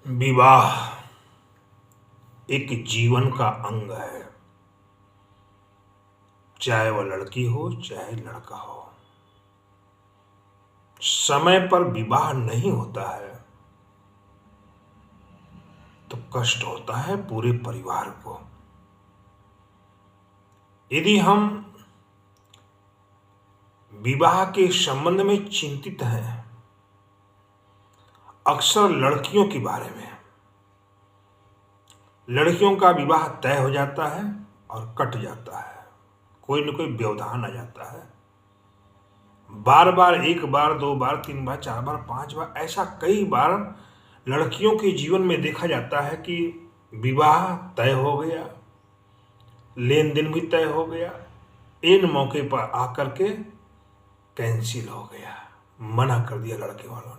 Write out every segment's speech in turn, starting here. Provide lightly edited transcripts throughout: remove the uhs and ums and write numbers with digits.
विवाह एक जीवन का अंग है। चाहे वह लड़की हो चाहे लड़का हो, समय पर विवाह नहीं होता है तो कष्ट होता है पूरे परिवार को। यदि हम विवाह के संबंध में चिंतित हैं, अक्सर लड़कियों के बारे में, लड़कियों का विवाह तय हो जाता है और कट जाता है, कोई न कोई व्यवधान आ जाता है। बार बार, एक बार, दो बार, तीन बार, चार बार, पांच बार, ऐसा कई बार लड़कियों के जीवन में देखा जाता है कि विवाह तय हो गया, लेन देन भी तय हो गया, इन मौके पर आकर के कैंसिल हो गया, मना कर दिया लड़के वालों ने।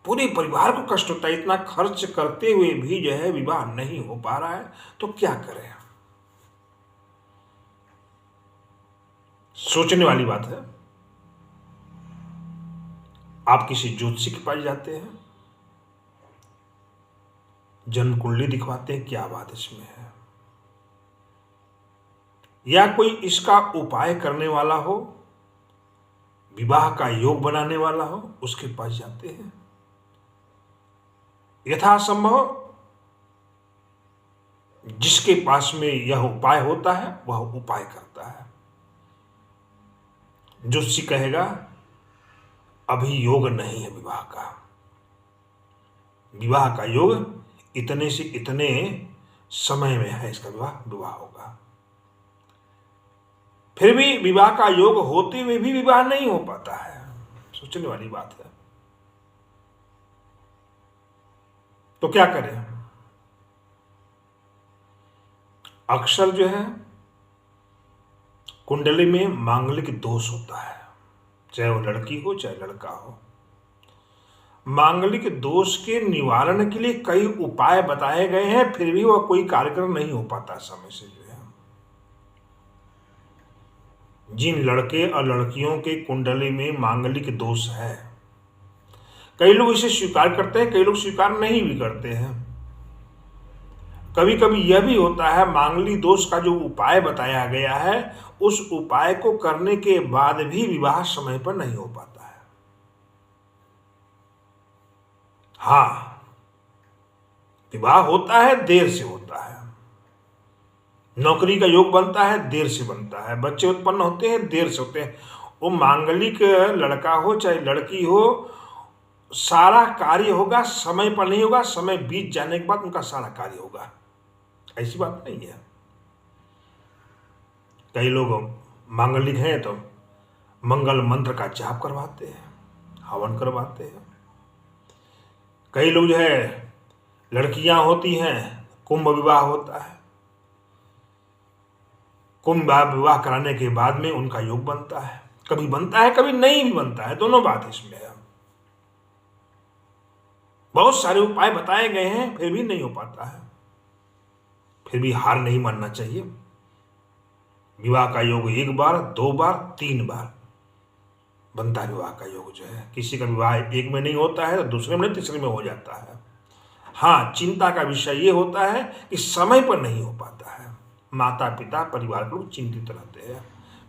पूरे परिवार को कष्ट होता है। इतना खर्च करते हुए भी जो है विवाह नहीं हो पा रहा है तो क्या करें। सोचने वाली बात है। आप किसी ज्योतिषी के पास जाते हैं, जन्म कुंडली दिखवाते हैं, क्या बात इसमें है, या कोई इसका उपाय करने वाला हो, विवाह का योग बनाने वाला हो, उसके पास जाते हैं। यथासंभव जिसके पास में यह उपाय होता है वह उपाय करता है। ज्योतिषी कहेगा अभी योग नहीं है विवाह का, विवाह का योग इतने से इतने समय में है, इसका विवाह होगा। फिर भी विवाह का योग होते हुए भी विवाह नहीं हो पाता है। सोचने वाली बात है। तो क्या करें। अक्सर जो है कुंडली में मांगलिक दोष होता है, चाहे वो लड़की हो चाहे लड़का हो। मांगलिक दोष के निवारण के लिए कई उपाय बताए गए हैं, फिर भी वह कोई कार्यक्रम नहीं हो पाता समय से। जो है जिन लड़के और लड़कियों के कुंडली में मांगलिक दोष है, कई लोग इसे स्वीकार करते हैं, कई लोग स्वीकार नहीं भी करते हैं। कभी कभी यह भी होता है मांगलिक दोष का जो उपाय बताया गया है उस उपाय को करने के बाद भी विवाह समय पर नहीं हो पाता है। हाँ, विवाह होता है, देर से होता है। नौकरी का योग बनता है, देर से बनता है। बच्चे उत्पन्न होते हैं, देर से होते हैं। वो मांगलिक लड़का हो चाहे लड़की हो, सारा कार्य होगा, समय पर नहीं होगा, समय बीत जाने के बाद उनका सारा कार्य होगा। ऐसी बात नहीं है। कई लोग मांगलिक हैं तो मंगल मंत्र का जाप करवाते हैं, हवन करवाते हैं। कई लोग जो है लड़कियां होती हैं, कुंभ विवाह होता है, कुंभ विवाह कराने के बाद में उनका योग बनता है। कभी बनता है, कभी नहीं भी बनता है, दोनों बात इसमें है। बहुत सारे उपाय बताए गए हैं, फिर भी नहीं हो पाता है। फिर भी हार नहीं मानना चाहिए। विवाह का योग एक बार, दो बार, तीन बार बनता है। विवाह का योग जो है, किसी का विवाह एक में नहीं होता है तो दूसरे में, तीसरे में हो जाता है। हाँ, चिंता का विषय ये होता है कि समय पर नहीं हो पाता है। माता पिता, परिवार के लोग चिंतित रहते हैं,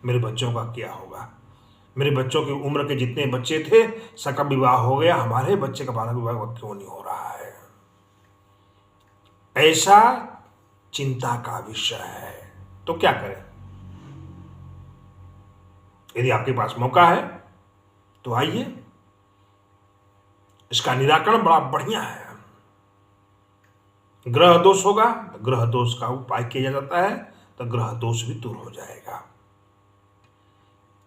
मेरे बच्चों का क्या होगा, मेरे बच्चों की उम्र के जितने बच्चे थे सबका विवाह हो गया, हमारे बच्चे का बालक विवाह क्यों नहीं हो रहा है। ऐसा चिंता का विषय है। तो क्या करें। यदि आपके पास मौका है तो आइए, इसका निराकरण बड़ा बढ़िया है। ग्रह दोष होगा तो ग्रह दोष का उपाय किया जाता है, तो ग्रह दोष भी दूर हो जाएगा।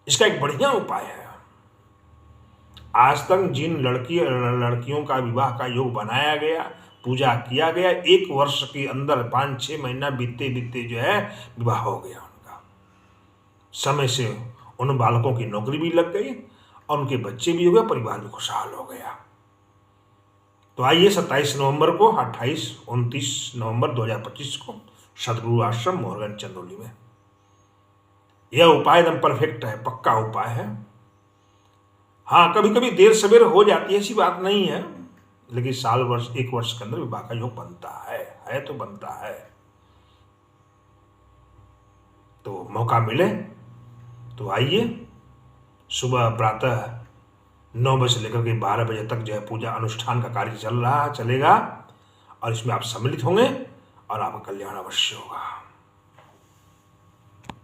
इसका एक बढ़िया उपाय है। आज तक जिन लड़कियों का विवाह का योग बनाया गया, पूजा किया गया, एक वर्ष के अंदर 5-6 महीना बीतते बीतते जो है विवाह हो गया उनका। समय से उन बालकों की नौकरी भी लग गई और उनके बच्चे भी हो गए, परिवार भी खुशहाल हो गया। तो आइए 27 नवंबर को, 28-29 नवंबर 2025 को सदगुरु आश्रम मोहरगंज चंदौली में यह उपाय एकदम परफेक्ट है, पक्का उपाय है। हाँ, कभी कभी देर सवेर हो जाती है, ऐसी बात नहीं है। लेकिन एक वर्ष के अंदर विवाह का योग बनता है तो बनता है। तो मौका मिले तो आइए। सुबह प्रातः 9 बजे से लेकर के 12 बजे तक जो है पूजा अनुष्ठान का कार्य चलेगा, और इसमें आप सम्मिलित होंगे और आपका कल्याण अवश्य होगा।